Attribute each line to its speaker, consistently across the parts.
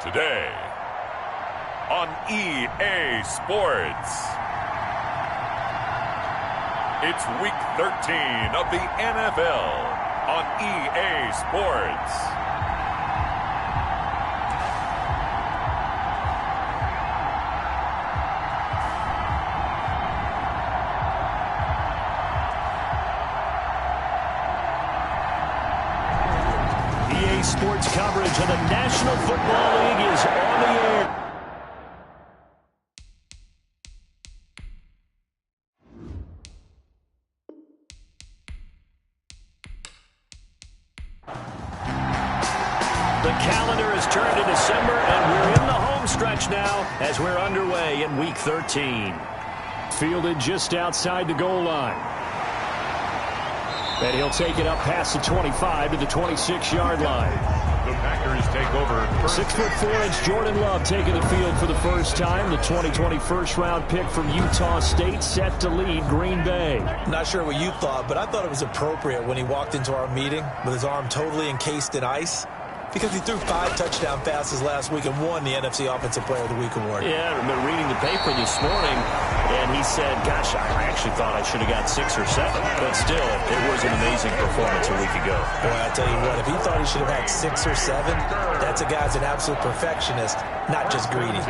Speaker 1: Today on EA Sports. It's week 13 of the NFL on EA Sports.
Speaker 2: EA Sports coverage of the National Football League is on the air. The calendar has turned to December, and we're in the home stretch now as we're underway in Week 13. Fielded just outside the goal line. And he'll take it up past the 25 to the 26-yard line.
Speaker 1: The Packers take over.
Speaker 2: 6'4" Jordan Love taking the field for the first time. The 2020 first-round pick from Utah State set to lead Green Bay.
Speaker 3: Not sure what you thought, but I thought it was appropriate when he walked into our meeting with his arm totally encased in ice, because he threw 5 touchdown passes last week and won the NFC Offensive Player of the Week award.
Speaker 2: Yeah, I've been reading the paper this morning, and he said, gosh, I actually thought I should have got 6 or 7. But still, it was an amazing performance a week ago.
Speaker 3: Boy, I tell you what, if he thought he should have had 6 or 7, that's a guy's an absolute perfectionist, not just greedy.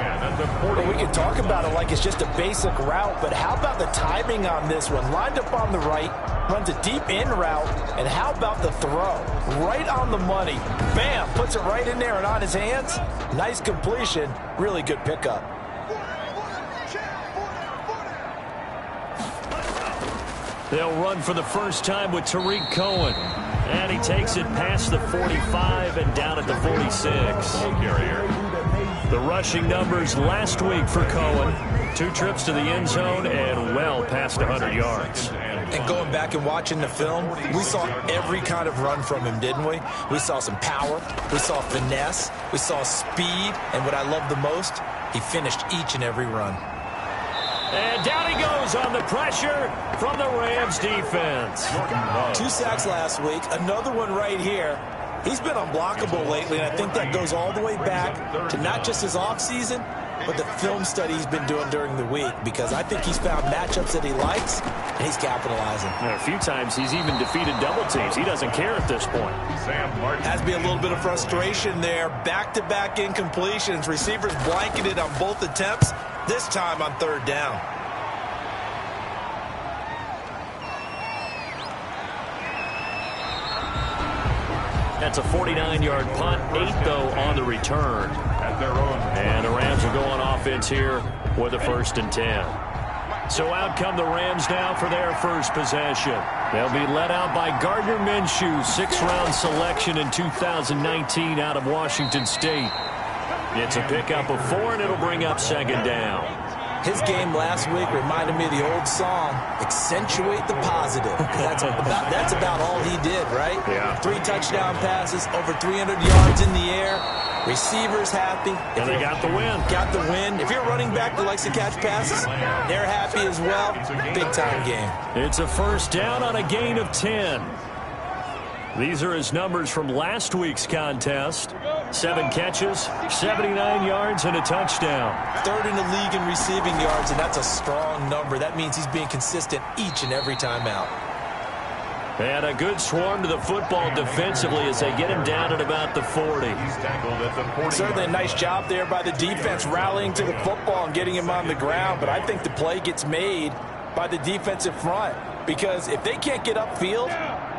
Speaker 4: Well, we can talk about it like it's just a basic route, but how about the timing on this one? Lined up on the right, runs a deep in route, and how about the throw? Right on the money. Bam! Puts it right in there and on his hands. Nice completion. Really good pickup.
Speaker 2: They'll run for the first time with Tariq Cohen. And he takes it past the 45 and down at the 46. The rushing numbers last week for Cohen. 2 trips to the end zone and well past 100 yards.
Speaker 3: And going back and watching the film, we saw every kind of run from him, didn't we? We saw some power, we saw finesse, we saw speed, and what I love the most, he finished each and every run.
Speaker 2: And down he goes on the pressure from the Rams defense.
Speaker 3: 2 sacks last week, another one right here. He's been unblockable lately, and I think that goes all the way back to not just his offseason, but the film study he's been doing during the week, because I think he's found matchups that he likes, and he's capitalizing.
Speaker 2: And a few times he's even defeated double teams. He doesn't care at this point.
Speaker 3: Has to be a little bit of frustration there. Back-to-back incompletions. Receivers blanketed on both attempts, this time on 3rd down.
Speaker 2: That's a 49-yard punt, 8 though on the return. And the Rams will go on offense here with a 1st and 10. So out come the Rams now for their first possession. They'll be led out by Gardner Minshew, 6th-round selection in 2019 out of Washington State. It's a pickup of 4, and it'll bring up 2nd down.
Speaker 3: His game last week reminded me of the old song, Accentuate the Positive. That's about all he did, right?
Speaker 2: Yeah.
Speaker 3: 3 touchdown passes, over 300 yards in the air. Receivers happy.
Speaker 2: And they got the win.
Speaker 3: Got the win. If you're a running back that likes to catch passes, they're happy as well. Big-time game.
Speaker 2: It's a 1st down on a gain of 10. These are his numbers from last week's contest. 7 catches, 79 yards, and a touchdown.
Speaker 3: 3rd in the league in receiving yards, and that's a strong number. That means he's being consistent each and every time out.
Speaker 2: And a good swarm to the football defensively as they get him down at about the 40.
Speaker 4: Certainly a nice job there by the defense rallying to the football and getting him on the ground, but I think the play gets made by the defensive front, because if they can't get upfield,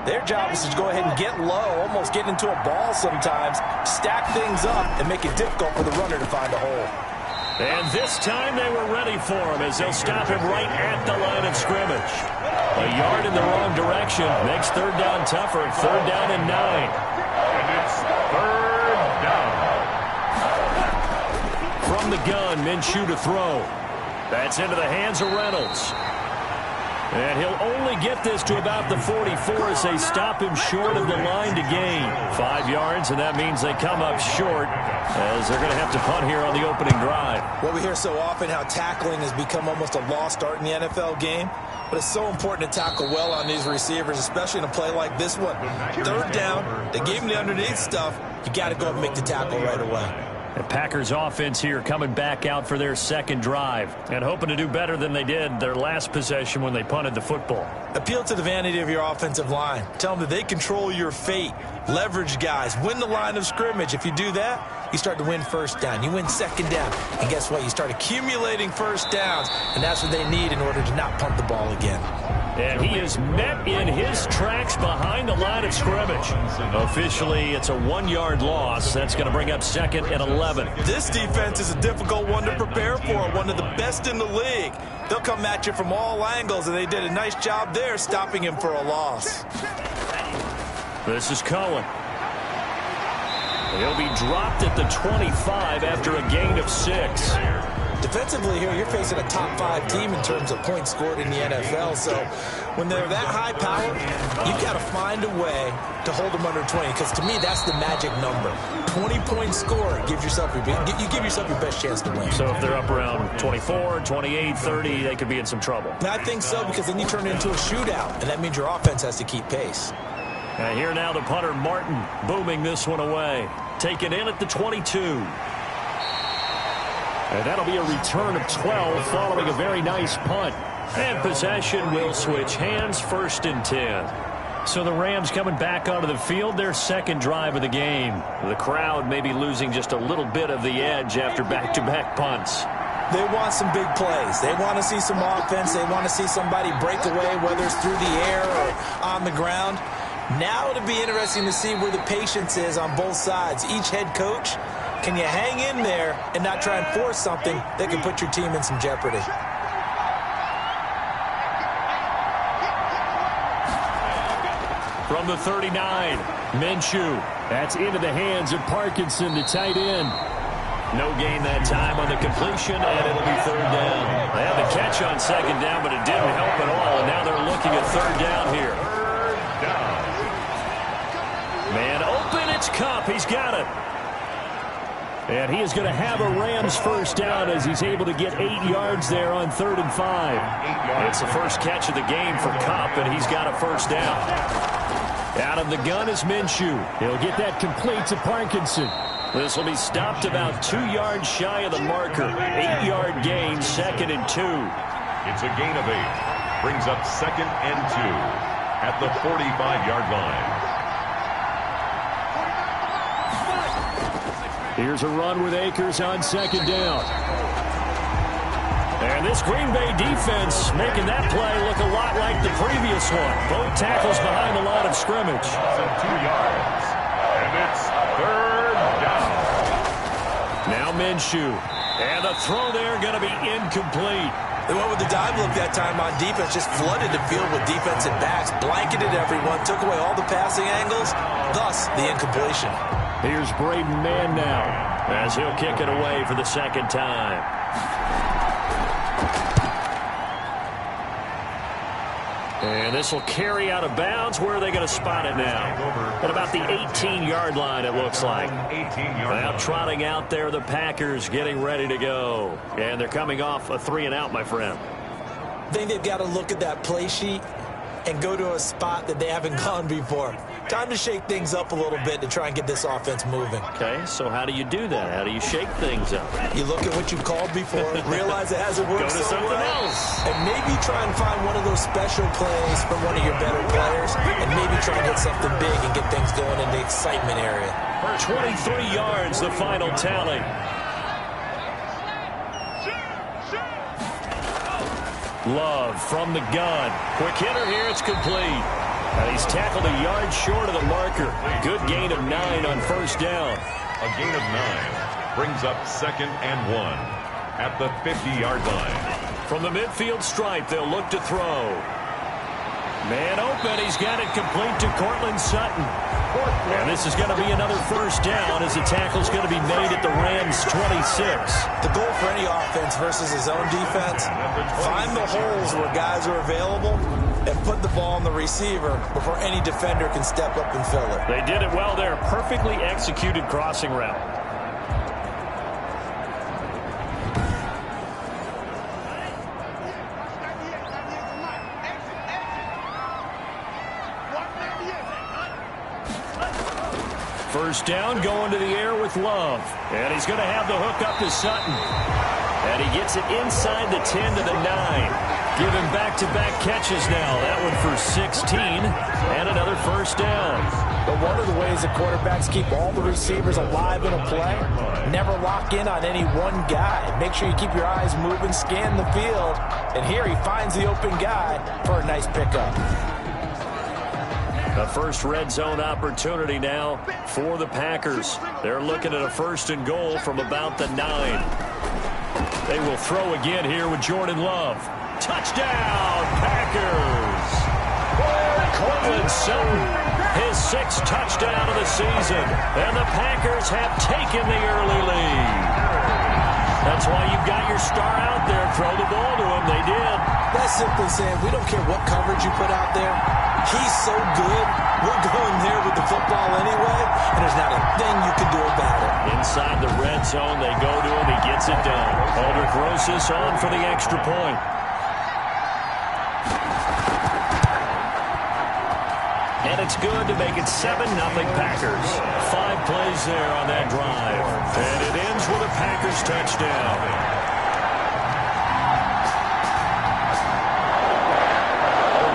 Speaker 4: their job is to go ahead and get low, almost get into a ball sometimes, stack things up, and make it difficult for the runner to find a hole.
Speaker 2: And this time they were ready for him as they'll stop him right at the line of scrimmage. A yard in the wrong direction makes 3rd down tougher. 3rd down and 9.
Speaker 1: And it's 3rd down.
Speaker 2: From the gun, Minshew to throw. That's into the hands of Reynolds. And he'll only get this to about the 44 as they stop him short of the line to gain. 5 yards, and that means they come up short as they're going to have to punt here on the opening drive.
Speaker 3: Well, we hear so often how tackling has become almost a lost art in the NFL game. But it's so important to tackle well on these receivers, especially in a play like this one. 3rd down, they gave him the underneath stuff. You got to go and make the tackle right away.
Speaker 2: The Packers offense here coming back out for their second drive and hoping to do better than they did their last possession when they punted the football.
Speaker 3: Appeal to the vanity of your offensive line. Tell them that they control your fate. Leverage guys. Win the line of scrimmage. If you do that, you start to win first down. You win second down. And guess what? You start accumulating first downs. And that's what they need in order to not punt the ball again.
Speaker 2: And he is met in his tracks behind the line of scrimmage. Officially, it's a 1-yard loss. That's going to bring up 2nd and 11.
Speaker 3: This defense is a difficult one to prepare for, one of the best in the league. They'll come at you from all angles, and they did a nice job there stopping him for a loss.
Speaker 2: This is Cohen. He'll be dropped at the 25 after a gain of 6.
Speaker 3: Defensively here, you're facing a top 5 team in terms of points scored in the NFL. So when they're that high power, you've got to find a way to hold them under 20. Because to me, that's the magic number. 20-point score gives yourself you give yourself your best chance to win.
Speaker 2: So if they're up around 24, 28, 30, they could be in some trouble.
Speaker 3: I think so, because then you turn it into a shootout, and that means your offense has to keep pace.
Speaker 2: And here now the punter, Martin, booming this one away. Taken in at the 22. And that'll be a return of 12 following a very nice punt. And possession will switch hands, 1st and 10. So the Rams coming back onto the field, their second drive of the game. The crowd may be losing just a little bit of the edge after back-to-back punts.
Speaker 3: They want some big plays. They want to see some offense. They want to see somebody break away, whether it's through the air or on the ground. Now it'll be interesting to see where the patience is on both sides. Each head coach, can you hang in there and not try and force something that can put your team in some jeopardy?
Speaker 2: From the 39, Minshew. That's into the hands of Parkinson, the tight end. No gain that time on the completion, and it'll be 3rd down. They had the catch on 2nd down, but it didn't help at all, and now they're looking at 3rd down here. Man open, it's Kupp. He's got it. And he is going to have a Rams first down as he's able to get 8 yards there on 3rd and 5. It's the first catch of the game for Kupp, and he's got a first down. Out of the gun is Minshew. He'll get that complete to Parkinson. This will be stopped about 2 yards shy of the marker. 8-yard gain, 2nd and 2.
Speaker 1: It's a gain of 8. Brings up 2nd and 2 at the 45-yard line.
Speaker 2: Here's a run with Akers on 2nd down. And this Green Bay defense making that play look a lot like the previous one. Both tackles behind the line of scrimmage.
Speaker 1: 2 yards. And it's 3rd down.
Speaker 2: Now Minshew. And the throw there going to be incomplete.
Speaker 3: They went with the dive look that time on defense, just flooded the field with defensive backs, blanketed everyone, took away all the passing angles, thus the incompletion.
Speaker 2: Here's Braden Mann now as he'll kick it away for the 2nd time. And this will carry out of bounds. Where are they going to spot it now? At about the 18-yard line, it looks like. Now trotting out there, the Packers getting ready to go. And they're coming off a 3-and-out, my friend.
Speaker 3: I think they've got to look at that play sheet and go to a spot that they haven't gone before. Time to shake things up a little bit to try and get this offense moving.
Speaker 2: Okay, so how do you do that? How do you shake things up?
Speaker 3: You look at what you called before, realize it hasn't worked
Speaker 2: Go to
Speaker 3: so
Speaker 2: something
Speaker 3: well,
Speaker 2: else.
Speaker 3: and maybe try and find one of those special plays from one of your better players, and maybe try and hit something big and get things going in the excitement area.
Speaker 2: 23 yards, the final tally. Love from the gun. Quick hitter here, it's complete. And he's tackled a yard short of the marker. Good gain of 9 on 1st down.
Speaker 1: A gain of 9 brings up 2nd and 1 at the 50-yard line.
Speaker 2: From the midfield stripe, they'll look to throw. Man open, he's got it complete to Cortland Sutton. And this is going to be another first down as the tackle's going to be made at the Rams' 26.
Speaker 3: The goal for any offense versus his own defense, find the holes where guys are available and put the ball on the receiver before any defender can step up and fill it.
Speaker 2: They did it well there. Perfectly executed crossing route. First down, going to the air with Love. And he's going to have the hook up to Sutton. And he gets it inside the 10 to the 9. Give him back-to-back catches now. That one for 16 and another first down.
Speaker 3: But one of the ways the quarterbacks keep all the receivers alive in a play, never lock in on any one guy. Make sure you keep your eyes moving, scan the field. And here he finds the open guy for a nice pickup.
Speaker 2: The first red zone opportunity now for the Packers. They're looking at a first and goal from about the 9. They will throw again here with Jordan Love. Touchdown, Packers! Cortland Sutton, his 6th touchdown of the season. And the Packers have taken the early lead. That's why you've got your star out there. Throw the ball to him. They did.
Speaker 3: That's simply saying we don't care what coverage you put out there. He's so good. We're going there with the football anyway, and there's not a thing you can do about it.
Speaker 2: Inside the red zone, they go to him. He gets it done. Aldrich Rosas on for the extra point. And it's good to make it 7-0 Packers. 5 plays there on that drive. And it ends with a Packers touchdown.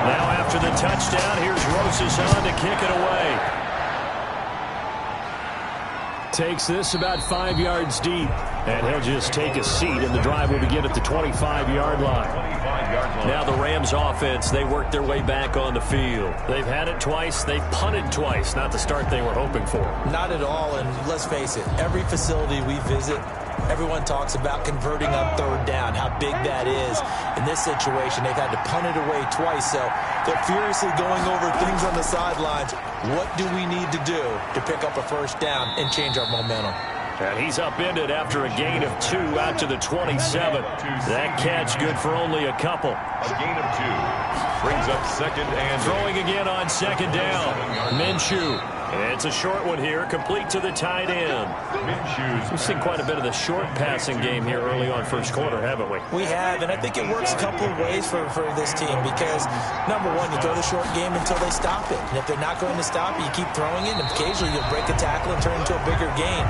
Speaker 2: Now after the touchdown, here's Rosas on to kick it away. Takes this about 5 yards deep. And he'll just take a seat, and the drive will begin at the 25-yard line. Now the Rams offense, they work their way back on the field. They've had it twice. They've punted twice. Not the start they were hoping for.
Speaker 3: Not at all, and let's face it, every facility we visit, everyone talks about converting on third down, how big that is. In this situation, they've had to punt it away twice, so they're furiously going over things on the sidelines. What do we need to do to pick up a first down and change our momentum?
Speaker 2: And he's upended after a gain of 2 out to the 27. That catch good for only a couple.
Speaker 1: A gain of 2 brings up second and
Speaker 2: throwing again on second down. Minshew. It's a short one here, complete to the tight end. We've seen quite a bit of the short passing game here early on first quarter, haven't we?
Speaker 3: We have, and I think it works a couple of ways for this team because, number one, you throw the short game until they stop it. And if they're not going to stop it, you keep throwing it, and occasionally you'll break a tackle and turn it into a bigger gain.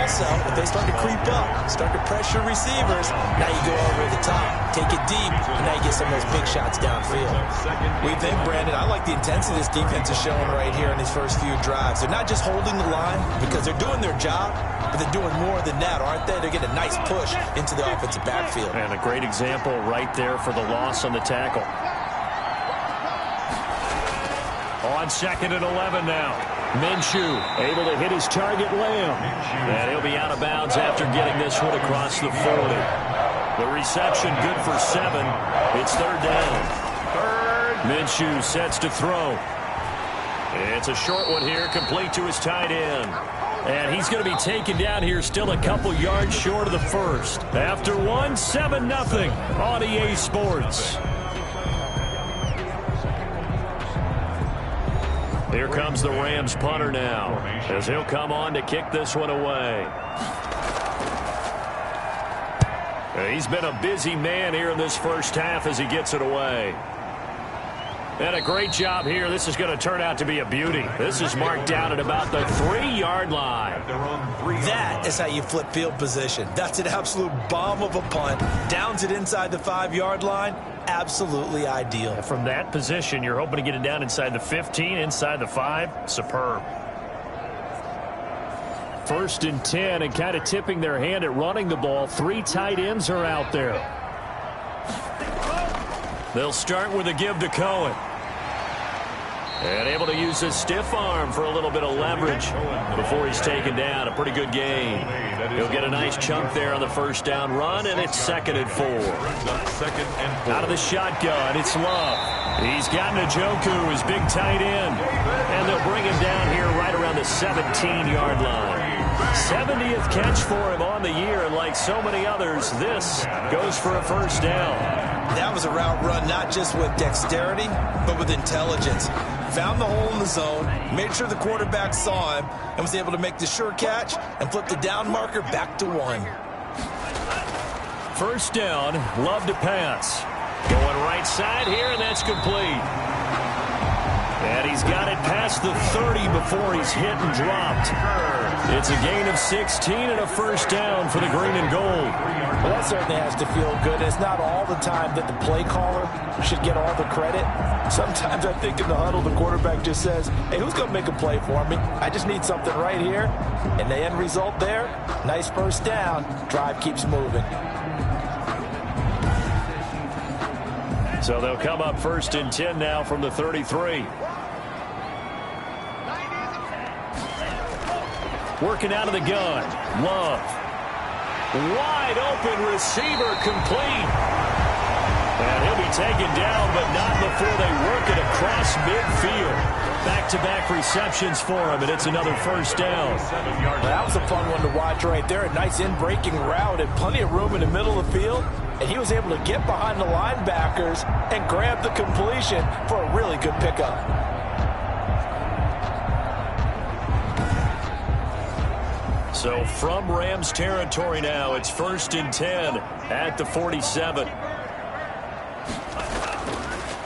Speaker 3: Also, if they start to creep up, start to pressure receivers, now you go over the top, take it deep, and now you get some of those big shots downfield. We think, Brandon, I like the intensity this defense is showing right here in these first few drives. They're not just holding the line because they're doing their job, but they're doing more than that, aren't they? They're getting a nice push into the offensive backfield.
Speaker 2: And a great example right there for the loss on the tackle. On second and 11 now. Minshew able to hit his target, Lamb. And he'll be out of bounds after getting this one across the 40. The reception good for 7. It's third down. Minshew sets to throw. It's a short one here, complete to his tight end. And he's going to be taken down here, still a couple yards short of the first. After one, 7-0 on EA Sports. Here comes the Rams punter now, as he'll come on to kick this one away. He's been a busy man here in this first half as he gets it away. And a great job here. This is going to turn out to be a beauty. This is marked down at about the 3-yard line.
Speaker 3: That is how you flip field position. That's an absolute bomb of a punt. Downs it inside the 5-yard line. Absolutely ideal.
Speaker 2: From that position, you're hoping to get it down inside the 15, inside the 5. Superb. First and 10, and kind of tipping their hand at running the ball. 3 tight ends are out there. They'll start with a give to Cohen. And able to use his stiff arm for a little bit of leverage before he's taken down. A pretty good game. He'll get a nice chunk there on the first down run, and it's 2nd and 4. Out of the shotgun, it's Love. He's got Njoku, his big tight end. And they'll bring him down here right around the 17-yard line. 70th catch for him on the year, and like so many others, this goes for a first down.
Speaker 3: That was a route run not just with dexterity, but with intelligence. Found the hole in the zone, made sure the quarterback saw him, and was able to make the sure catch and flip the down marker back to 1.
Speaker 2: First down, Love to pass. Going right side here, and that's complete. And he's got it past the 30 before he's hit and dropped. It's a gain of 16 and a first down for the green and gold.
Speaker 3: Well, that certainly has to feel good. It's not all the time that the play caller should get all the credit. Sometimes I think in the huddle, the quarterback just says, hey, who's going to make a play for me? I just need something right here. And the end result there, nice first down. Drive keeps moving.
Speaker 2: So they'll come up first and 10 now from the 33. Working out of the gun. Love. Wide open receiver complete. And he'll be taken down, but not before they work it across midfield. Back-to-back receptions for him, and it's another first down.
Speaker 3: That was a fun one to watch right there. A nice in-breaking route and plenty of room in the middle of the field. And he was able to get behind the linebackers and grab the completion for a really good pickup.
Speaker 2: So from Rams territory now, it's first and 10 at the 47.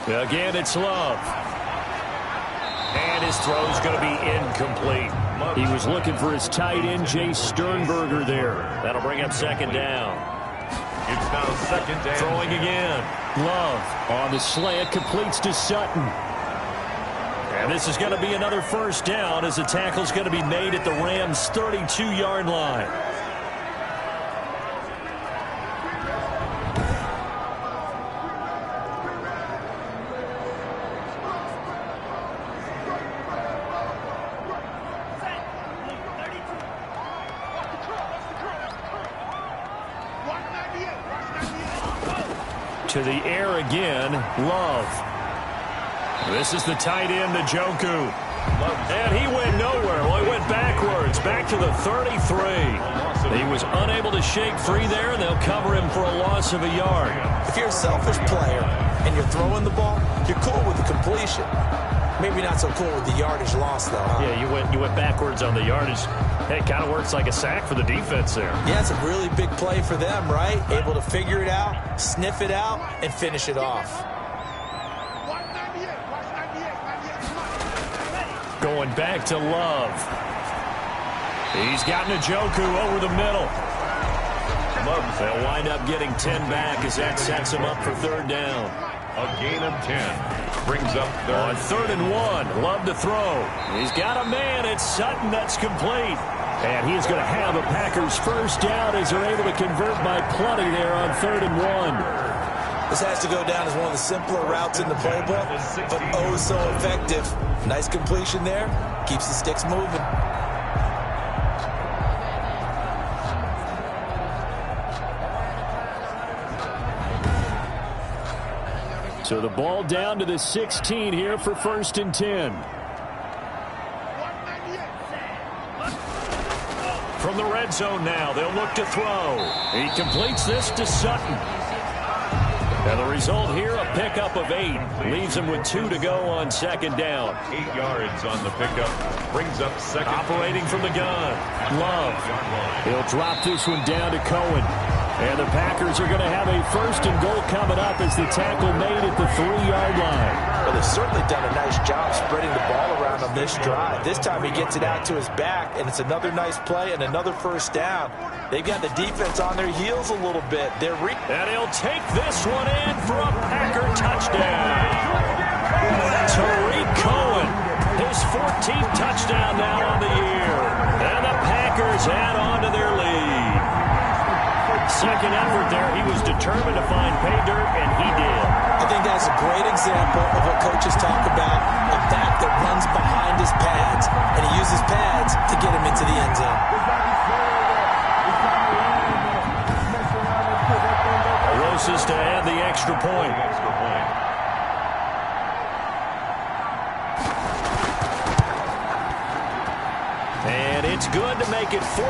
Speaker 2: Again, it's Love. And his throw's going to be incomplete. He was looking for his tight end, Jay Sternberger there. That'll bring up second down.
Speaker 1: It's now second down.
Speaker 2: Throwing again. Love on the slant, completes to Sutton. And this is going to be another first down as the tackle's going to be made at the Rams' 32-yard line. To the air again, Love. This is the tight end, Njoku. And he went nowhere. Well, he went backwards, back to the 33. He was unable to shake free there, and they'll cover him for a loss of a yard.
Speaker 3: If you're a selfish player and you're throwing the ball, you're cool with the completion. Maybe not so cool with the yardage loss, though, huh?
Speaker 2: Yeah, you went backwards on the yardage. Hey, it kind of works like a sack for the defense there.
Speaker 3: Yeah, it's a really big play for them, right? Able to figure it out, sniff it out, and finish it off.
Speaker 2: Going back to Love. He's got Njoku over the middle. They'll wind up getting 10 back as that sets him up for third down.
Speaker 1: A gain of 10 brings up third.
Speaker 2: On 3rd and 1, Love to throw. He's got a man. It's Sutton that's complete. And he's going to have a Packers first down as they're able to convert by plenty there on 3rd and 1.
Speaker 3: This has to go down as one of the simpler routes in the playbook, but oh so effective. Nice completion there. Keeps the sticks moving.
Speaker 2: So the ball down to the 16 here for 1st and 10. From the red zone now, they'll look to throw. He completes this to Sutton. And the result here, a pickup of 8. Leaves him with 2 to go on 2nd down.
Speaker 1: 8 yards on the pickup. Brings up second.
Speaker 2: Operating from the gun. Love. He'll drop this one down to Cohen. And the Packers are going to have a 1st and goal coming up as the tackle made at the 3-yard line.
Speaker 3: Well, they've certainly done a nice job spreading the ball around on this drive. This time he gets it out to his back, and it's another nice play and another first down. They've got the defense on their heels a little bit.
Speaker 2: And he'll take this one in for a Packer touchdown. Tariq Cohen, his 14th touchdown now on the year. And the Packers add on to their lead. Second effort there, he was determined to find pay dirt, and he did.
Speaker 3: I think that's a great example of what coaches talk about, a back that runs behind his pads, and he uses pads to get him into the end zone.
Speaker 2: Rosas to add the extra point. And it's good to make it 14-0.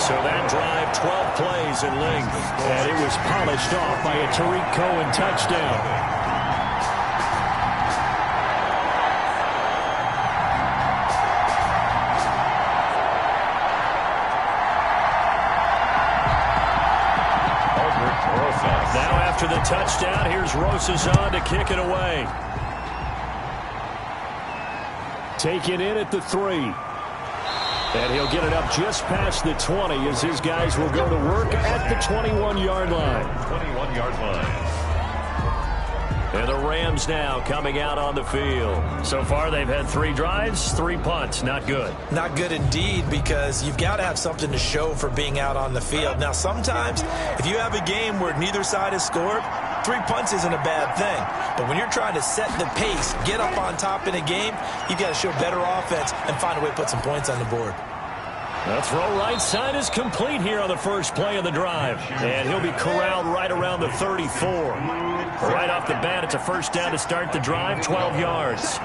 Speaker 2: So that drive, 12 plays in length. And it was polished off by a Tariq Cohen touchdown. Now after the touchdown, here's Rosas on to kick it away. Taken in at the 3. And he'll get it up just past the 20 as his guys will go to work at the 21-yard line.
Speaker 1: 21-yard line.
Speaker 2: And the Rams now coming out on the field. So far, they've had 3 drives, 3 punts. Not good.
Speaker 3: Not good indeed, because you've got to have something to show for being out on the field. Now, sometimes, if you have a game where neither side has scored, 3 punts isn't a bad thing. But when you're trying to set the pace, get up on top in a game, you've got to show better offense and find a way to put some points on the board.
Speaker 2: The throw right side is complete here on the first play of the drive. And he'll be corralled right around the 34. Right off the bat, it's a first down to start the drive, 12 yards.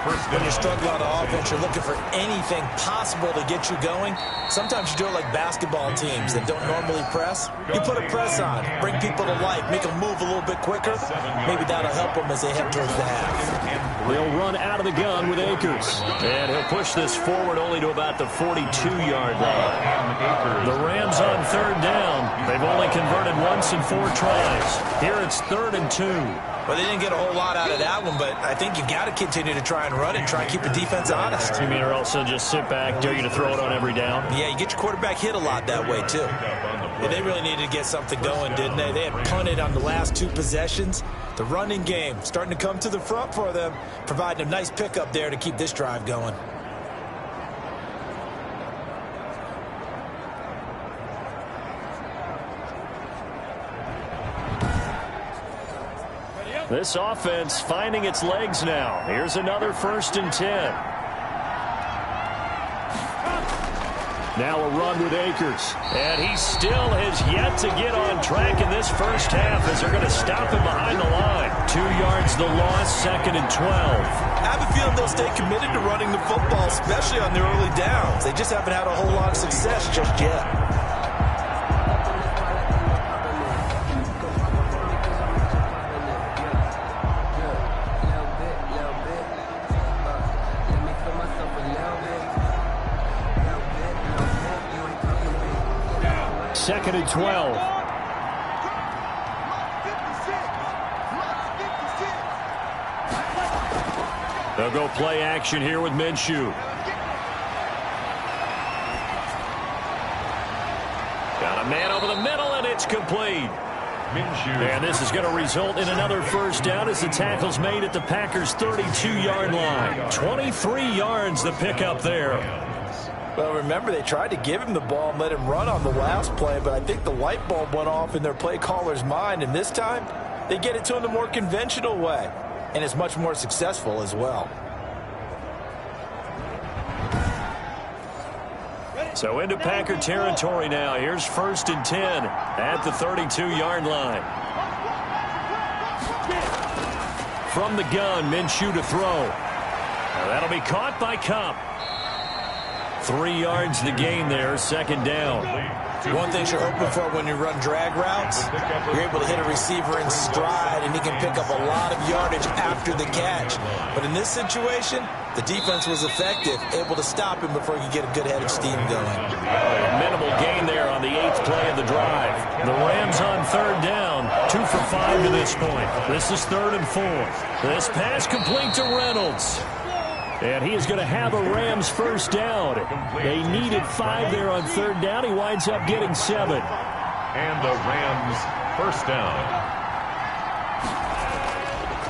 Speaker 3: When you're struggling on the offense, you're looking for anything possible to get you going. Sometimes you do it like basketball teams that don't normally press. You put a press on, bring people to life, make them move a little bit quicker. Maybe that'll help them as they head towards the half.
Speaker 2: They'll run out of the gun with Akers. And he'll push this forward only to about the 42-yard line. The Rams on third down. They've only converted once in 4 tries. Here it's 3rd and 2.
Speaker 3: Well, they didn't get a whole lot out of that one, but I think you've got to continue to try and run and try and keep the defense honest.
Speaker 2: You mean or also just sit back, dare you to throw it on every down?
Speaker 3: Yeah, you get your quarterback hit a lot that way, too. Yeah, they really needed to get something going, didn't they? They had punted on the last 2 possessions. The running game starting to come to the front for them, providing a nice pickup there to keep this drive going.
Speaker 2: This offense finding its legs now. Here's another 1st and 10. Now a run with Akers. And he still has yet to get on track in this first half as they're going to stop him behind the line. 2 yards the loss, 2nd and 12.
Speaker 3: I have a feeling they'll stay committed to running the football, especially on their early downs. They just haven't had a whole lot of success just yet.
Speaker 2: Second and 12. They'll go play action here with Minshew. Got a man over the middle, and it's complete. And this is going to result in another first down as the tackle's made at the Packers' 32-yard line. 23 yards the pickup there.
Speaker 3: Well, remember, they tried to give him the ball and let him run on the last play, but I think the light bulb went off in their play caller's mind, and this time they get it to him the more conventional way, and it's much more successful as well.
Speaker 2: So into Packer territory now. Here's 1st and 10 at the 32-yard line. From the gun, Minshew to throw. Now that'll be caught by Kupp. 3 yards the gain there, 2nd down.
Speaker 3: One thing you're hoping for when you run drag routes, you're able to hit a receiver in stride, and he can pick up a lot of yardage after the catch. But in this situation, the defense was effective, able to stop him before he could get a good head of steam going.
Speaker 2: Minimal gain there on the 8th play of the drive. The Rams on 3rd down, 2 for 5 to this point. This is 3rd and 4. This pass complete to Reynolds. And he is going to have a Rams first down. They needed 5 there on 3rd down. He winds up getting 7.
Speaker 1: And the Rams first down.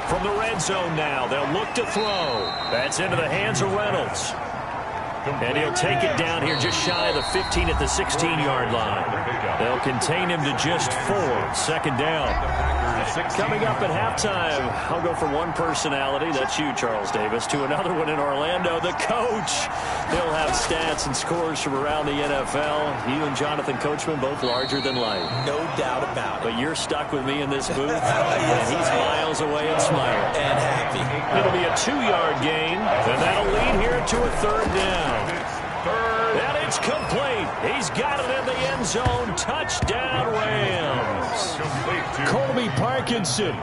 Speaker 2: From the red zone now, they'll look to throw. That's into the hands of Reynolds. And he'll take it down here just shy of the 15 at the 16-yard line. They'll contain him to just 4. 2nd down. Coming up at halftime, I'll go from one personality, that's you, Charles Davis, to another one in Orlando, the coach. He'll have stats and scores from around the NFL. You and Jonathan Coachman, both larger than life.
Speaker 3: No doubt about it.
Speaker 2: But you're stuck with me in this booth, and he's miles away and smiling.
Speaker 3: And happy.
Speaker 2: It'll be a 2-yard gain, and that'll lead here to a 3rd down. And it's complete. He's got it in the end zone. Touchdown, Rams. Colby Parkinson,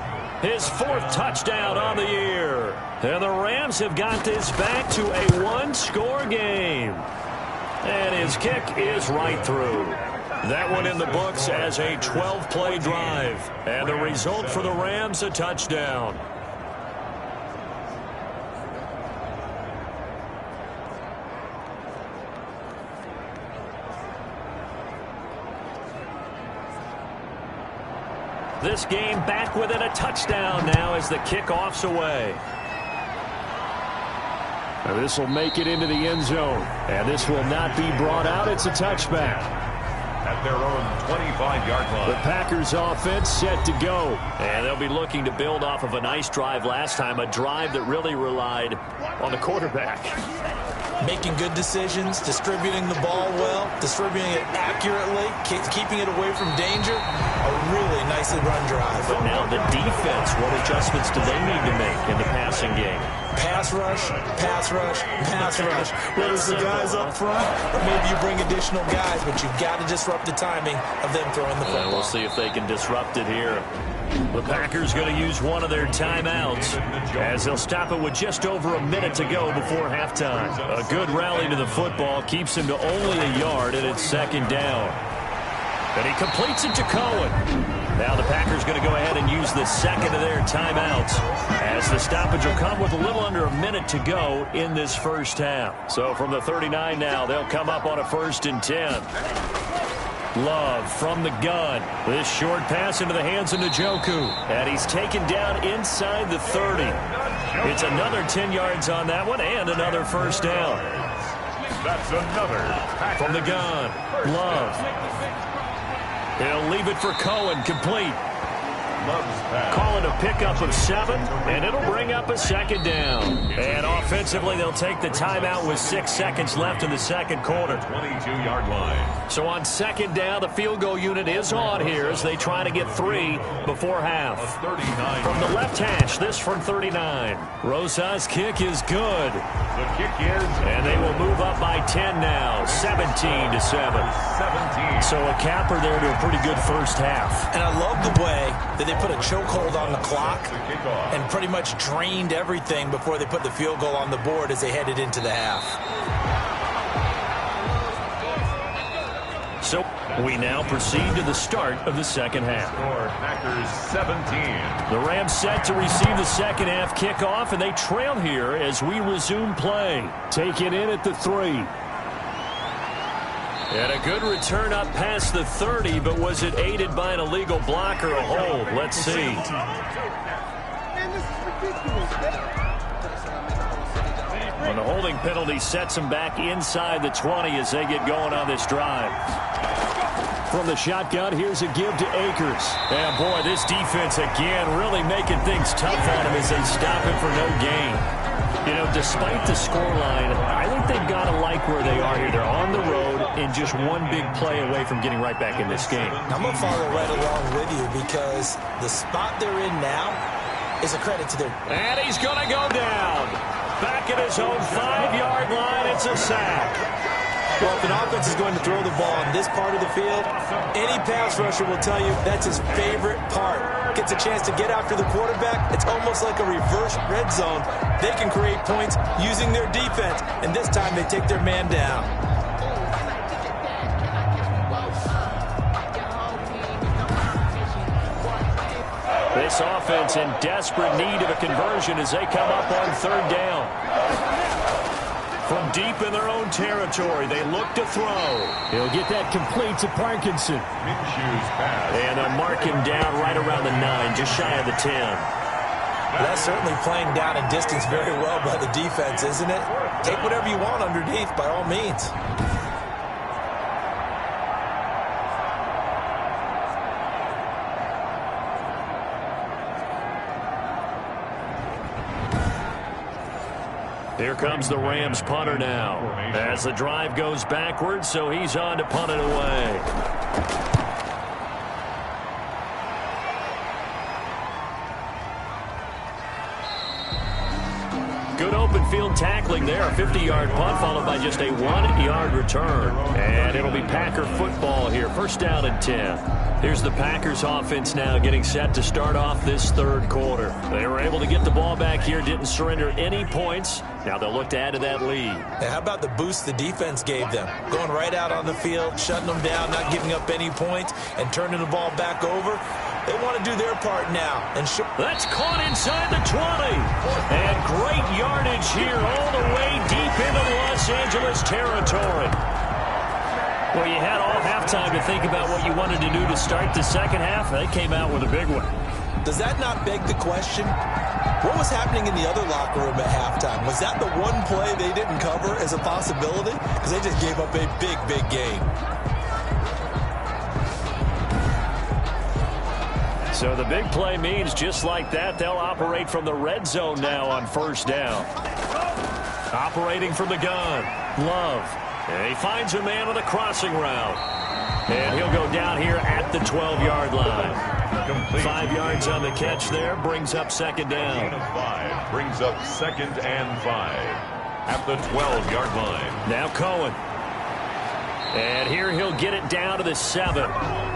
Speaker 2: his 4th touchdown on the year. And the Rams have got this back to a 1-score game. And his kick is right through. That one in the books as a 12-play drive. And the result for the Rams, a touchdown. This game back within a touchdown now as the kickoff's away. Now this will make it into the end zone. And this will not be brought out. It's a touchback.
Speaker 1: At their own 25-yard line.
Speaker 2: The Packers offense set to go. And they'll be looking to build off of a nice drive last time, a drive that really relied on the quarterback.
Speaker 3: Making good decisions, distributing the ball well, distributing it accurately, keeping it away from danger. A really nicely run drive.
Speaker 2: But now the defense, what adjustments do they need to make in the passing game?
Speaker 3: Pass rush, pass rush, pass rush. Whether it's the guys up front or maybe you bring additional guys, but you've got to disrupt the timing of them throwing the football.
Speaker 2: We'll see if they can disrupt it here. The Packers going to use one of their timeouts as they'll stop it with just over a minute to go before halftime. A good rally to the football keeps him to only a yard, and it's second down. And he completes it to Cohen. Now the Packers going to go ahead and use the second of their timeouts as the stoppage will come with a little under a minute to go in this first half. So from the 39 now, they'll come up on a 1st and 10. Love from the gun. This short pass into the hands of Njoku. And he's taken down inside the 30. It's another 10 yards on that one and another first down.
Speaker 1: That's another.
Speaker 2: From the gun. Love. He'll leave it for Cohen, complete. Call it a pickup of 7, and it'll bring up a second down. And offensively, they'll take the timeout with 6 seconds left in the second quarter.
Speaker 1: 22-yard line.
Speaker 2: So on second down, the field goal unit is on here as they try to get 3 before half. From the left hash, this from 39. Rosa's kick is good.
Speaker 1: The kick is.
Speaker 2: And they will move up by 10 now, 17-7.
Speaker 1: 17.
Speaker 2: So a capper there to a pretty good first half.
Speaker 3: And I love the way that they put a chokehold on the clock and pretty much drained everything before they put the field goal on the board as they headed into the half.
Speaker 2: So we now proceed to the start of the second half.
Speaker 1: Packers 17.
Speaker 2: The Rams set to receive the second half kickoff, and they trail here as we resume play. Take it in at the 3. And a good return up past the 30, but was it aided by an illegal block or a hold? Let's see. And the holding penalty sets them back inside the 20 as they get going on this drive. From the shotgun, here's a give to Akers. And boy, this defense again really making things tough on him as they stop him for no gain. You know, despite the scoreline, I think they've got to like where they are here. They're on the road and just one big play away from getting right back in this game.
Speaker 3: I'm going to follow right along with you because the spot they're in now is a credit to their...
Speaker 2: And he's going to go down. Back at his own 5-yard line, it's a sack.
Speaker 3: Well, if an offense is going to throw the ball on this part of the field, any pass rusher will tell you that's his favorite part. Gets a chance to get after the quarterback. It's almost like a reverse red zone. They can create points using their defense, and this time they take their man down.
Speaker 2: This offense in desperate need of a conversion as they come up on 3rd down. From deep in their own territory, they look to throw. He'll get that complete to Parkinson. And they'll mark him down right around the 9, just shy of the 10.
Speaker 3: That's certainly playing down in distance very well by the defense, isn't it? Take whatever you want underneath, by all means.
Speaker 2: Here comes the Rams punter now as the drive goes backwards, so he's on to punt it away. Good open field tackling there. A 50-yard punt followed by just a 1-yard return. And it'll be Packer football here. 1st down and 10. Here's the Packers offense now getting set to start off this 3rd quarter. They were able to get the ball back here, didn't surrender any points. Now they'll look to add to that lead.
Speaker 3: And how about the boost the defense gave them? Going right out on the field, shutting them down, not giving up any points, and turning the ball back over. They want to do their part now. And
Speaker 2: that's caught inside the 20. And great yardage here all the way deep into the Los Angeles territory. Well, you had all halftime to think about what you wanted to do to start the second half. They came out with a big one.
Speaker 3: Does that not beg the question? What was happening in the other locker room at halftime? Was that the one play they didn't cover as a possibility? Because they just gave up a big, big game.
Speaker 2: So the big play means just like that, they'll operate from the red zone now on first down. Operating from the gun, Love. And he finds a man on a crossing route. And he'll go down here at the 12-yard line. 5 yards on the catch there, brings up second down.
Speaker 1: Gain of 5 brings up 2nd and 5 at the 12-yard line.
Speaker 2: Now Cohen. And here he'll get it down to the 7.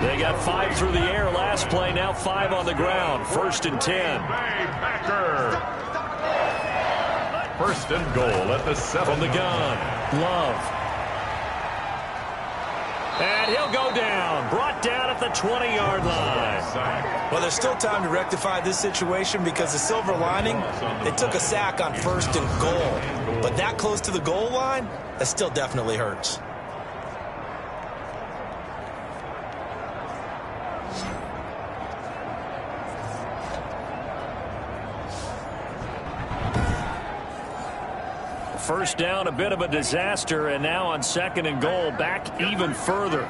Speaker 2: They got 5 through the air last play, now 5 on the ground. 1st and 10.
Speaker 1: Backer. 1st and goal at the 7.
Speaker 2: From the gun, Love. And he'll go down, brought down at the 20-yard line.
Speaker 3: Well, there's still time to rectify this situation because the silver lining, they took a sack on 1st and goal. But that close to the goal line, that still definitely hurts.
Speaker 2: First down, a bit of a disaster, and now on 2nd and goal, back even further.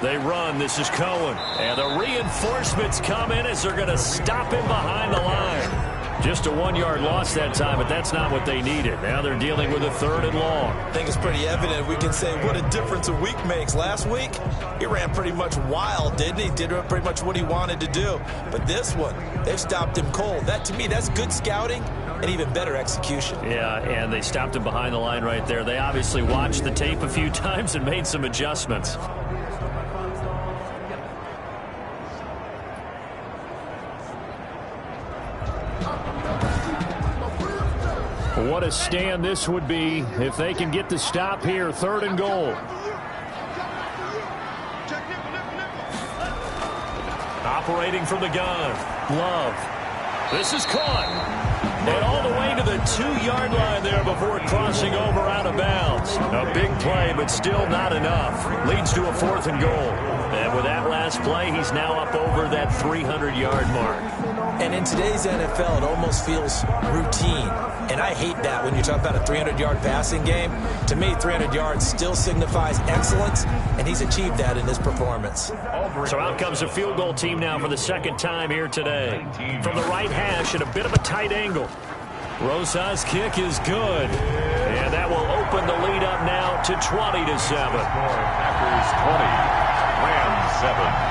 Speaker 2: They run. This is Cohen. And the reinforcements come in as they're going to stop him behind the line. Just a 1-yard loss that time, but that's not what they needed. Now they're dealing with a 3rd and long.
Speaker 3: I think it's pretty evident. We can say what a difference a week makes. Last week, he ran pretty much wild, didn't he? Did pretty much what he wanted to do. But this one, they've stopped him cold. That, to me, that's good scouting and even better execution.
Speaker 2: Yeah, and they stopped him behind the line right there. They obviously watched the tape a few times and made some adjustments. What a stand this would be if they can get the stop here. 3rd and goal. Operating from the gun, Love. This is caught. And all the way to the 2-yard line there before crossing over out of bounds. A big play, but still not enough. Leads to a 4th and goal. And with that last play, he's now up over that 300-yard mark.
Speaker 3: And in today's NFL, it almost feels routine. And I hate that when you talk about a 300-yard passing game. To me, 300 yards still signifies excellence, and he's achieved that in his performance.
Speaker 2: So out comes a field goal team now for the 2nd time here today. From the right hash at a bit of a tight angle. Rosa's kick is good. And that will open the lead up now to 20-7.
Speaker 1: Packers 20, Rams 7.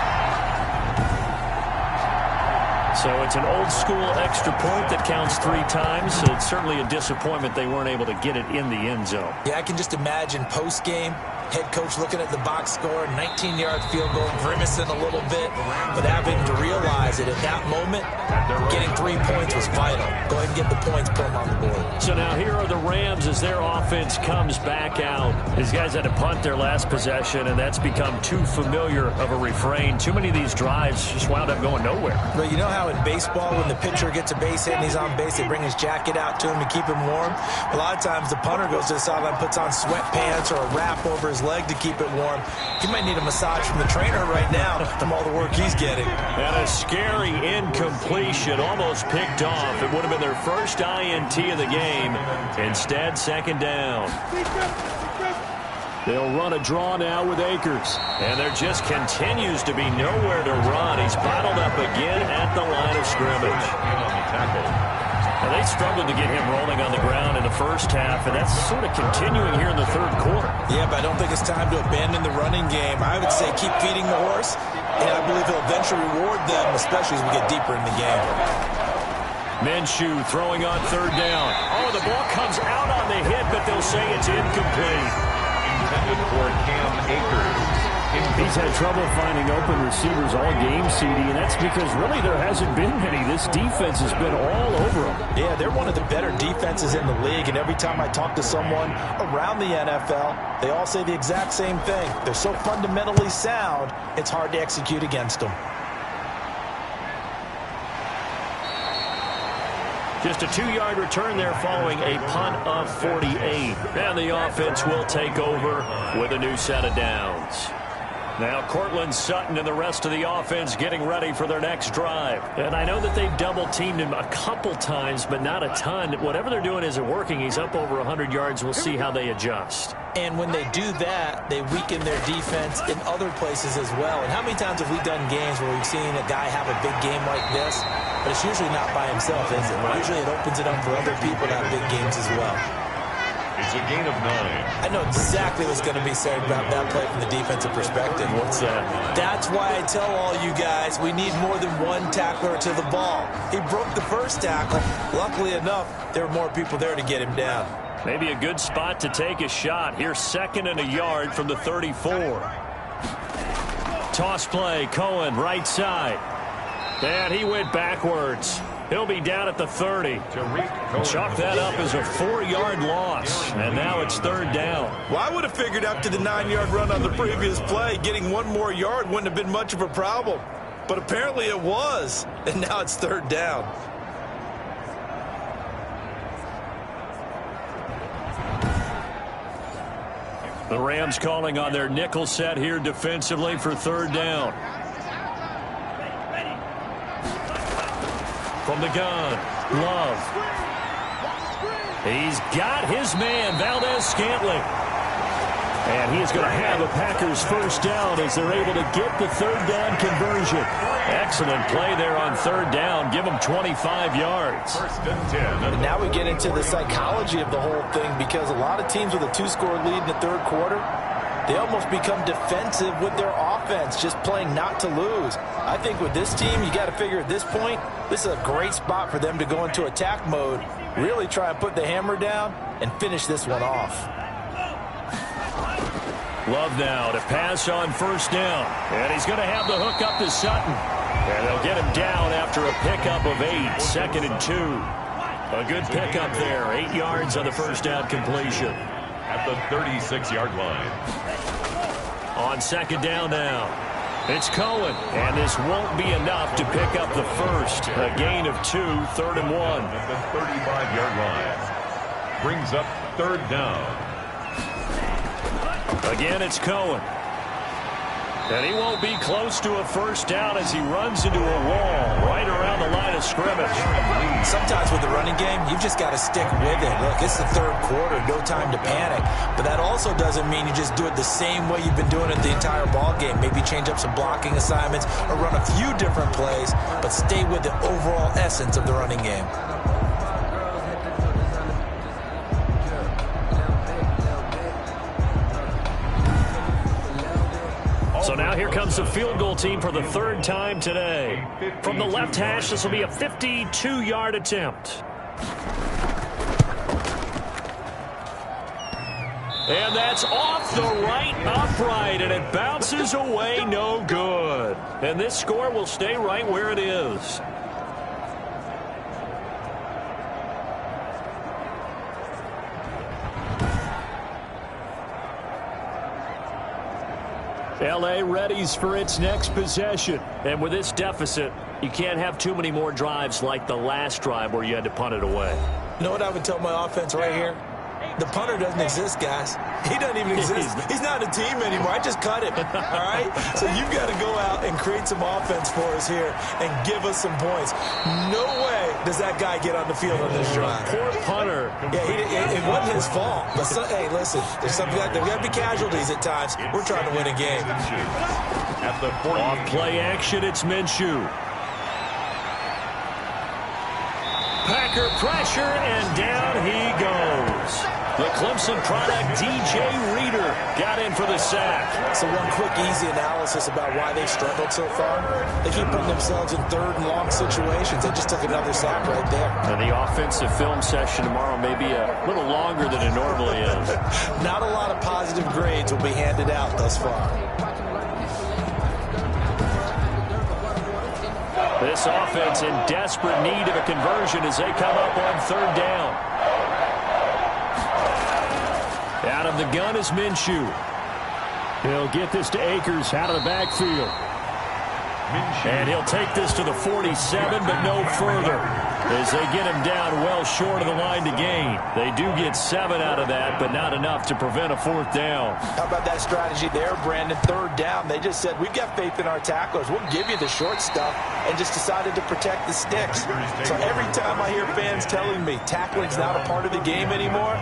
Speaker 2: So it's an old-school extra point that counts 3 times. So it's certainly a disappointment they weren't able to get it in the end zone.
Speaker 3: Yeah, I can just imagine post-game, head coach looking at the box score, 19-yard field goal, grimacing a little bit, but having to realize that at that moment, getting 3 points was vital. Go ahead and get the points, put them on the board.
Speaker 2: So now here are the Rams as their offense comes back out. These guys had to punt their last possession, and that's become too familiar of a refrain. Too many of these drives just wound up going nowhere.
Speaker 3: But you know how in baseball, when the pitcher gets a base hit and he's on base, they bring his jacket out to him to keep him warm? A lot of times the punter goes to the sideline, puts on sweatpants or a wrap over his leg to keep it warm. He might need a massage from the trainer right now from all the work he's getting.
Speaker 2: And a scary incompletion, almost picked off. It would have been their first INT of the game. Instead, 2nd down. They'll run a draw now with Akers. And there just continues to be nowhere to run. He's bottled up again at the line of scrimmage. Now, they struggled to get him rolling on the ground in the first half, and that's sort of continuing here in the 3rd quarter.
Speaker 3: Yeah, but I don't think it's time to abandon the running game. I would say keep feeding the horse, and I believe he'll eventually reward them, especially as we get deeper in the game.
Speaker 2: Minshew throwing on 3rd down. Oh, the ball comes out on the hit, but they'll say it's incomplete.
Speaker 1: Intended for Cam Akers.
Speaker 2: He's had trouble finding open receivers all game, CD, and that's because really there hasn't been many. This defense has been all over them.
Speaker 3: Yeah, they're one of the better defenses in the league, and every time I talk to someone around the NFL, they all say the exact same thing. They're so fundamentally sound, it's hard to execute against them.
Speaker 2: Just a 2-yard return there following a punt of 48. And the offense will take over with a new set of downs. Now Cortland Sutton and the rest of the offense getting ready for their next drive. And I know that they've double-teamed him a couple times, but not a ton. Whatever they're doing isn't working. He's up over 100 yards. We'll see how they adjust.
Speaker 3: And when they do that, they weaken their defense in other places as well. And how many times have we done games where we've seen a guy have a big game like this? But it's usually not by himself, is it? Usually it opens it up for other people to have big games as well.
Speaker 1: It's a gain of 9.
Speaker 3: I know exactly what's going to be said about that play from the defensive perspective.
Speaker 2: What's that?
Speaker 3: That's why I tell all you guys we need more than one tackler to the ball. He broke the first tackle. Luckily enough, there were more people there to get him down.
Speaker 2: Maybe a good spot to take a shot. Here's 2nd and a yard from the 34. Toss play, Cohen, right side. And he went backwards. He'll be down at the 30. Chalk that up as a 4-yard loss. And now it's 3rd down.
Speaker 3: Well, I would have figured after the 9-yard run on the previous play, getting one more yard wouldn't have been much of a problem. But apparently it was. And now it's 3rd down.
Speaker 2: The Rams calling on their nickel set here defensively for 3rd down. From the gun, Love. He's got his man, Valdez-Scantling. And he is going to have a Packers 1st down as they're able to get the 3rd down conversion. Excellent play there on 3rd down. Give them 25 yards.
Speaker 1: 1st and 10.
Speaker 3: And now we get into the psychology of the whole thing, because a lot of teams with a 2-score lead in the 3rd quarter, they almost become defensive with their offense, just playing not to lose. I think with this team, you got to figure at this point, this is a great spot for them to go into attack mode, really try and put the hammer down and finish this one off.
Speaker 2: Love now to pass on 1st down. And he's going to have the hook up to Sutton. And they'll get him down after a pickup of 8. 2nd and 2. A good pickup there. 8 yards on the 1st down completion.
Speaker 1: At the 36-yard line.
Speaker 2: On 2nd down now. It's Cohen. And this won't be enough to pick up the 1st. A gain of 2. 3rd and 1.
Speaker 1: At the 35-yard line. Brings up 3rd down.
Speaker 2: Again, it's Cohen. And he won't be close to a 1st down as he runs into a wall right around the line of scrimmage.
Speaker 3: Sometimes with the running game, you've just got to stick with it. Look, it's the 3rd quarter, no time to panic. But that also doesn't mean you just do it the same way you've been doing it the entire ball game. Maybe change up some blocking assignments or run a few different plays, but stay with the overall essence of the running game.
Speaker 2: So now here comes the field goal team for the 3rd time today. From the left hash, this will be a 52-yard attempt. And that's off the right upright, and it bounces away, no good. And this score will stay right where it is. L.A. readies for its next possession. And with this deficit, you can't have too many more drives like the last drive where you had to punt it away.
Speaker 3: You know what I would tell my offense right here? The punter doesn't exist, guys. He doesn't even exist. He's not a team anymore. I just cut him, all right? So you've got to go out and create some offense for us here and give us some points. No way does that guy get on the field on this drive.
Speaker 2: Poor punter.
Speaker 3: Yeah, it wasn't his fault. But, hey, listen, there's got to be casualties at times. We're trying to win a game.
Speaker 1: At the 40.
Speaker 2: Off play action, it's Minshew. Packer pressure, and down he goes. The Clemson product, DJ Reader, got in for the sack.
Speaker 3: So one quick, easy analysis about why they've struggled so far. They keep putting themselves in 3rd and long situations. They just took another sack right there.
Speaker 2: And the offensive film session tomorrow may be a little longer than it normally is.
Speaker 3: Not a lot of positive grades will be handed out thus far.
Speaker 2: This offense in desperate need of a conversion as they come up on 3rd down. Out of the gun is Minshew. He'll get this to Akers out of the backfield. And he'll take this to the 47, but no further. as they get him down well short of the line to gain. They do get 7 out of that, but not enough to prevent a 4th down.
Speaker 4: How about that strategy there, Brandon? 3rd down. They just said, we've got faith in our tacklers. We'll give you the short stuff, and just decided to protect the sticks. So every time I hear fans telling me tackling's not a part of the game anymore,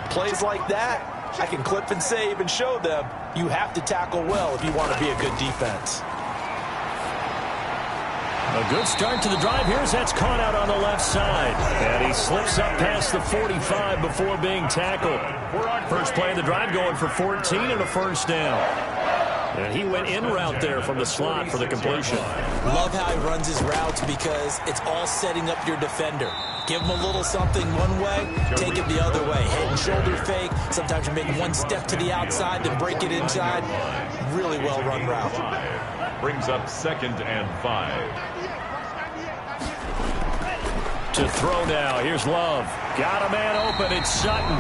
Speaker 4: plays like that, I can clip and save and show them you have to tackle well if you want to be a good defense.
Speaker 2: A good start to the drive here as that's caught out on the left side. And he slips up past the 45 before being tackled. First play of the drive going for 14 and a 1st down. And he went in route there from the slot for the completion.
Speaker 3: Love how he runs his routes because it's all setting up your defender. Give him a little something one way, take it the other way. Head and shoulder fake. Sometimes you make one step to the outside to break it inside. Really well run route.
Speaker 1: Brings up 2nd and 5.
Speaker 2: To throw now. Here's Love. Got a man open. It's Sutton.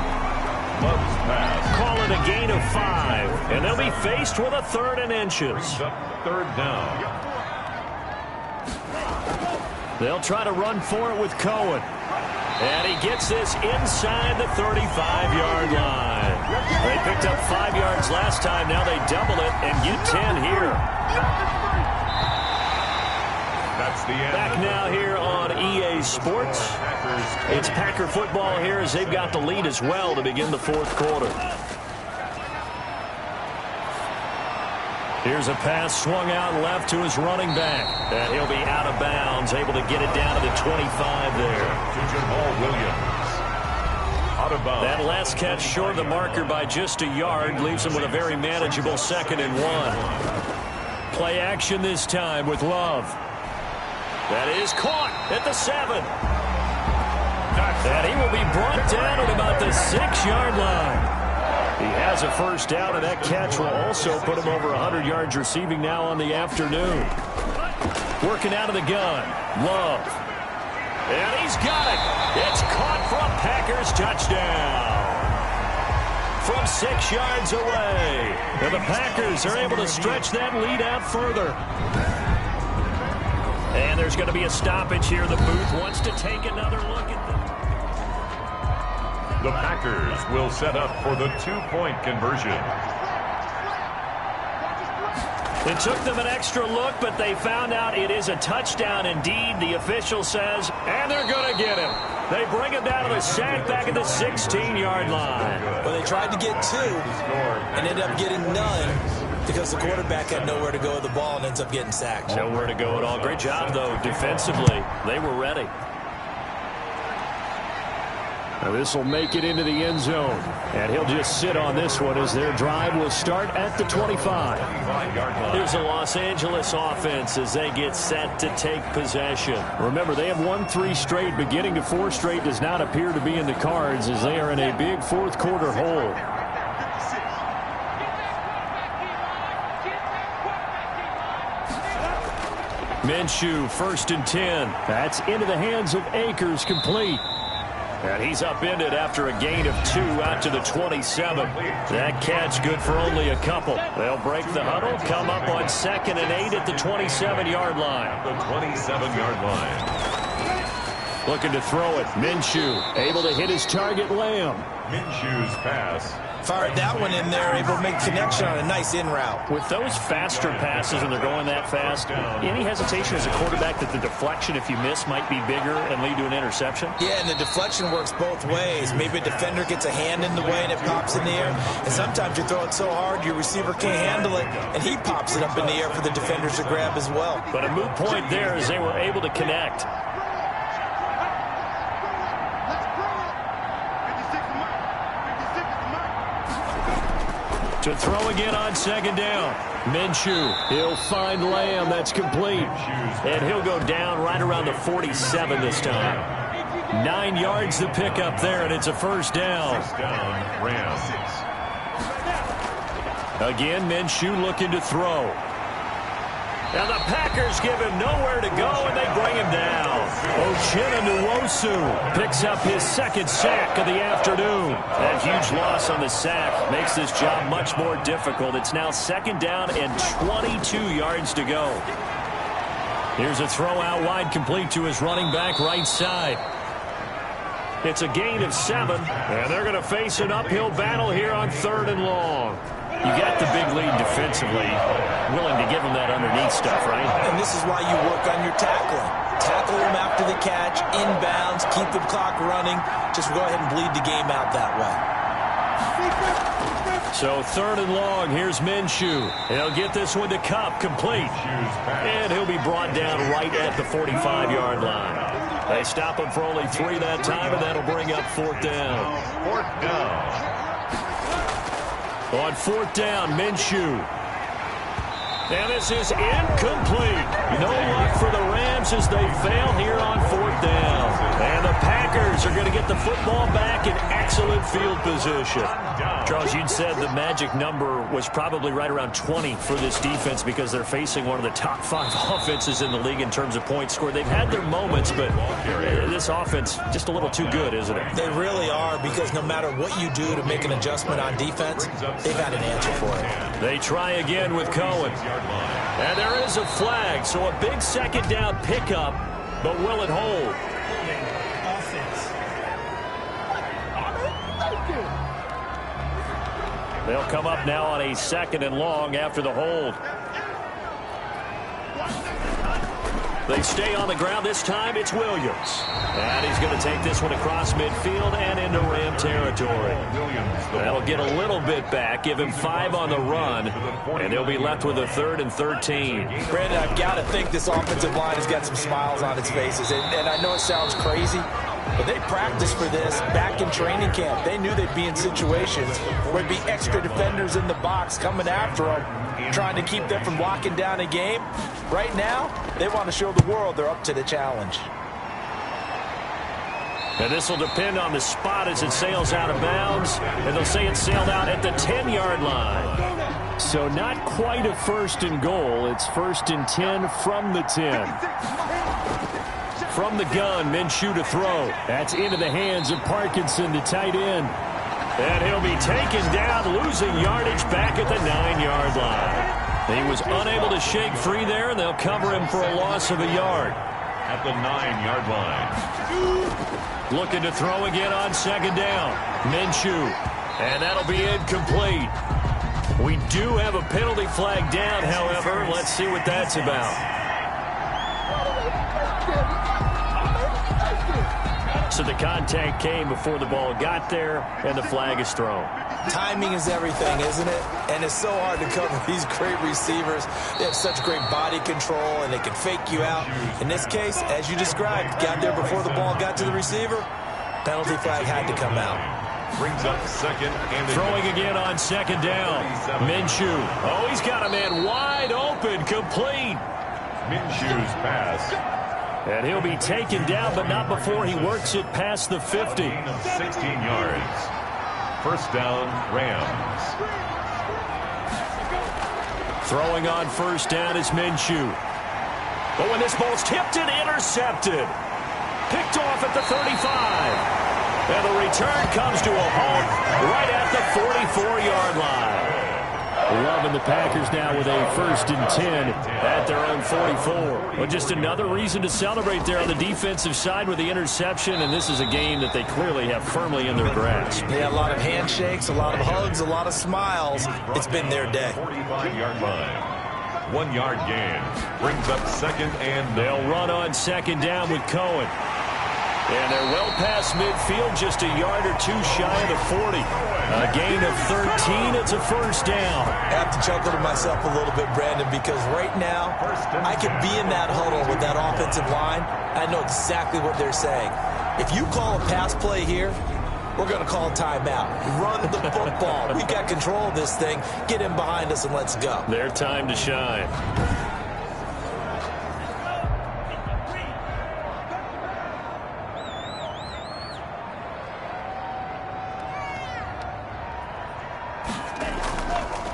Speaker 1: Love's pass.
Speaker 2: Call it a gain of 5. And they'll be faced with a 3rd and inches.
Speaker 1: Brings up 3rd down.
Speaker 2: They'll try to run for it with Cohen. And he gets this inside the 35-yard line. They picked up 5 yards last time. Now they double it and get 10 here.
Speaker 1: That's the end.
Speaker 2: Back now here on EA Sports. It's Packer football here as they've got the lead as well to begin the 4th quarter. Here's a pass swung out left to his running back. And he'll be out of bounds, able to get it down to the 25 there.
Speaker 1: Jamal Williams. Out of bounds.
Speaker 2: That last catch short of the marker by just a yard leaves him with a very manageable 2nd and 1. Play action this time with Love. That is caught at the 7. And he will be brought down at about the 6-yard line. He has a 1st down, and that catch will also put him over 100 yards receiving now on the afternoon. Working out of the gun, Love. And he's got it. It's caught for a Packers touchdown. From 6 yards away. And the Packers are able to stretch that lead out further. And there's going to be a stoppage here. The booth wants to take another look at them.
Speaker 1: The Packers will set up for the 2-point conversion.
Speaker 2: It took them an extra look, but they found out it is a touchdown indeed, the official says, and they're going to get him. They bring him down to the sack back at the 16-yard line.
Speaker 3: Well, they tried to get 2 and ended up getting none because the quarterback had nowhere to go with the ball and ends up getting sacked.
Speaker 2: Nowhere to go at all. Great job, though, defensively. They were ready. Now this will make it into the end zone. And he'll just sit on this one as their drive will start at the 25. Here's the Los Angeles offense as they get set to take possession. Remember, they have won 3 straight. Beginning to 4 straight does not appear to be in the cards as they are in a big 4th quarter hole. Minshew, 1st and 10. That's into the hands of Akers, complete. And he's upended after a gain of 2 out to the 27. That catch good for only a couple. They'll break the huddle, come up on 2nd and 8 at the 27-yard line.
Speaker 1: The 27-yard line.
Speaker 2: Looking to throw it. Minshew able to hit his target, Lamb.
Speaker 1: Minshew's pass.
Speaker 3: Fired that one in there, able to make connection on a nice in route.
Speaker 2: With those faster passes when they're going that fast, any hesitation as a quarterback that the deflection, if you miss, might be bigger and lead to an interception?
Speaker 3: Yeah, and the deflection works both ways. Maybe a defender gets a hand in the way and it pops in the air. And sometimes you throw it so hard your receiver can't handle it, and he pops it up in the air for the defenders to grab as well. But
Speaker 2: a moot point there as they were able to connect. To throw again on 2nd down. Minshew, he'll find Lamb. That's complete. And he'll go down right around the 47 this time. 9 yards to pick up there, and it's a 1st down.
Speaker 1: Rams.
Speaker 2: Again, Minshew looking to throw. And the Packers give him nowhere to go, and they bring him down. Uchenna picks up his 2nd sack of the afternoon. That huge loss on the sack makes this job much more difficult. It's now 2nd down and 22 yards to go. Here's a throw out wide, complete to his running back right side. It's a gain of 7, and they're going to face an uphill battle here on 3rd and long. You got the big lead defensively, willing to give them that underneath stuff, right?
Speaker 3: And this is why you work on your tackling. Tackle them after the catch, inbounds, keep the clock running. Just go ahead and bleed the game out that way.
Speaker 2: So 3rd and long, here's Minshew. He'll get this one to Kupp, complete. And he'll be brought down right at the 45-yard line. They stop him for only 3 that time, and that'll bring up 4th down.
Speaker 1: 4th down.
Speaker 2: On 4th down, Minshew. And this is incomplete. No luck for the Rams as they fail here on 4th down. And the Packers are going to get the football back in excellent field position. Charles, you'd said the magic number was probably right around 20 for this defense because they're facing one of the top 5 offenses in the league in terms of points scored. They've had their moments, but this offense just a little too good, isn't it?
Speaker 3: They really are, because no matter what you do to make an adjustment on defense, they've had an answer for it.
Speaker 2: They try again with Cohen. And there is a flag, so a big 2nd down pickup, but will it hold? They'll come up now on a 2nd and long after the hold. They stay on the ground. This time it's Williams. And he's going to take this one across midfield and into Ram territory. That'll get a little bit back, give him 5 on the run, and they'll be left with a 3rd and 13.
Speaker 3: Brandon, I've got to think this offensive line has got some smiles on its faces. And I know it sounds crazy, but they practiced for this back in training camp. They knew they'd be in situations where there'd be extra defenders in the box coming after them, trying to keep them from locking down a game. Right now, they want to show the world they're up to the challenge.
Speaker 2: And this will depend on the spot as it sails out of bounds. And they'll say it sailed out at the 10-yard line. So not quite a 1st and goal. It's 1st and 10 from the 10. From the gun, Minshew to throw. That's into the hands of Parkinson, the tight end. And he'll be taken down, losing yardage back at the 9-yard line. He was unable to shake free there, and they'll cover him for a loss of a yard.
Speaker 1: At the 9-yard line.
Speaker 2: Looking to throw again on 2nd down. Minshew. And that'll be incomplete. We do have a penalty flag down, however. Let's see what that's about. So the contact came before the ball got there, and the flag is thrown.
Speaker 3: Timing is everything, isn't it? And it's so hard to cover these great receivers. They have such great body control, and they can fake you out. In this case, as you described, got there before the ball got to the receiver. Penalty flag had to come out.
Speaker 1: Brings up 2nd and
Speaker 2: throwing again on 2nd down. Minshew. Oh, he's got a man wide open, complete.
Speaker 1: Minshew's pass.
Speaker 2: And he'll be taken down, but not before he works it past the 50.
Speaker 1: 16 yards. 1st down, Rams.
Speaker 2: Throwing on 1st down is Minshew. But when this ball's tipped and intercepted. Picked off at the 35. And the return comes to a halt right at the 44-yard line. Loving the Packers now with a 1st and 10 at their own 44. But just another reason to celebrate there on the defensive side with the interception, and this is a game that they clearly have firmly in their grasp.
Speaker 3: Yeah, a lot of handshakes, a lot of hugs, a lot of smiles. It's been their day.
Speaker 1: 45-yard line. 1-yard gain. Brings up 2nd and
Speaker 2: they'll run on 2nd down with Cohen. And they're well past midfield, just a yard or 2 shy of the 40. A gain of 13. It's a 1st down.
Speaker 3: I have to chuckle to myself a little bit, Brandon, because right now I could be in that huddle with that offensive line. I know exactly what they're saying. If you call a pass play here, we're going to call a timeout. Run the football. We got control of this thing. Get in behind us and let's go.
Speaker 2: Their time to shine.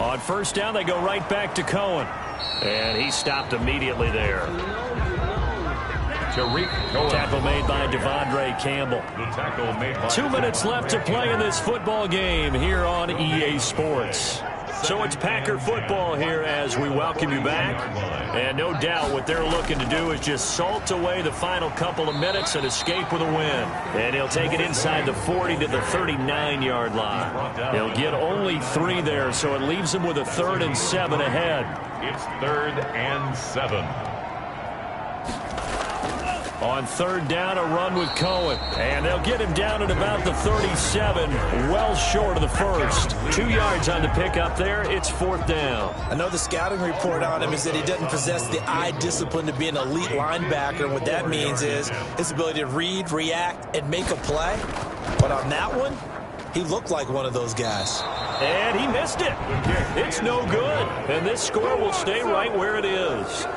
Speaker 2: On 1st down, they go right back to Cohen. And he stopped immediately there. Tackle made by Devondre Campbell.
Speaker 1: 2
Speaker 2: minutes left to play in this football game here on EA Sports. So it's Packer football here as we welcome you back. And no doubt what they're looking to do is just salt away the final couple of minutes and escape with a win. And he'll take it inside the 40 to the 39-yard line. He'll get only 3 there, so it leaves him with a 3rd and 7 ahead.
Speaker 1: It's 3rd and 7.
Speaker 2: On 3rd down, a run with Cohen. And they'll get him down at about the 37, well short of the first. 2 yards on the pickup there. It's 4th down.
Speaker 3: I know the scouting report on him is that he doesn't possess the eye discipline to be an elite linebacker. And what that means is his ability to read, react, and make a play. But on that one, he looked like one of those guys.
Speaker 2: And he missed it. It's no good. And this score will stay right where it is.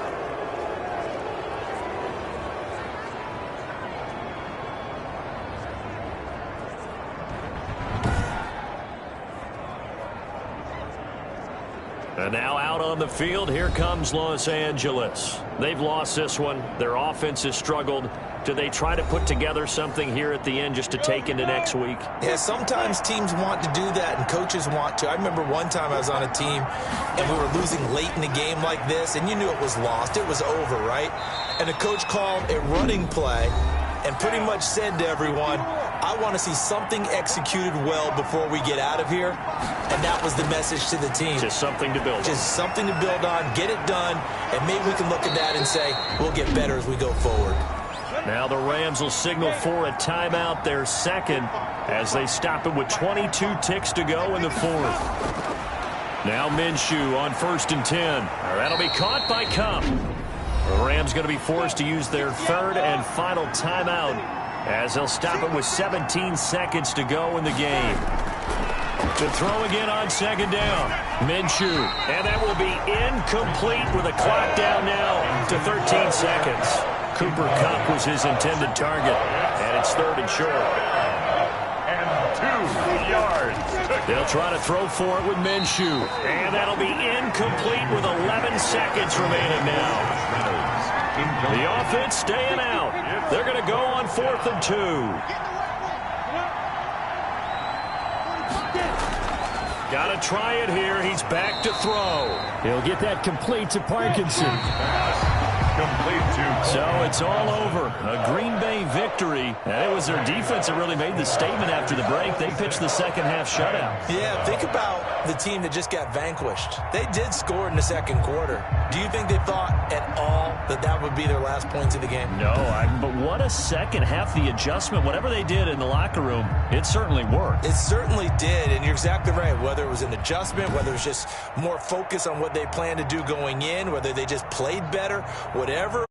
Speaker 2: And now out on the field, here comes Los Angeles. They've lost this one. Their offense has struggled. Do they try to put together something here at the end just to take into next week?
Speaker 3: Yeah, sometimes teams want to do that and coaches want to. I remember one time I was on a team and we were losing late in the game like this, and you knew it was lost. It was over, right? And the coach called a running play and pretty much said to everyone, I want to see something executed well before we get out of here. And that was the message to the team.
Speaker 2: Just something to build on.
Speaker 3: Just something to build on, get it done, and maybe we can look at that and say, we'll get better as we go forward.
Speaker 2: Now the Rams will signal for a timeout, their second, as they stop it with 22 ticks to go in the 4th. Now Minshew on 1st and 10. That'll be caught by Kupp. The Rams going to be forced to use their 3rd and final timeout as they'll stop it with 17 seconds to go in the game. To throw again on 2nd down. Minshew. And that will be incomplete with a clock down now to 13 seconds. Cooper Kupp was his intended target. And it's 3rd and short.
Speaker 1: And 2 yards.
Speaker 2: They'll try to throw for it with Minshew. And that'll be incomplete with 11 seconds remaining now. The offense staying out. They're going to go on 4th and 2. Got to try it here. He's back to throw. He'll get that complete to Parkinson. So it's all over. A Green Bay victory. And it was their defense that really made the statement after the break. They pitched the second half shutout.
Speaker 3: Yeah, think about the team that just got vanquished. They did score in the 2nd quarter. Do you think they thought at all that that would be their last points of the game?
Speaker 2: No, but what a second half. The adjustment, whatever they did in the locker room, it certainly worked.
Speaker 3: It certainly did, and you're exactly right. Whether it was an adjustment, whether it was just more focus on what they planned to do going in, whether they just played better, whatever.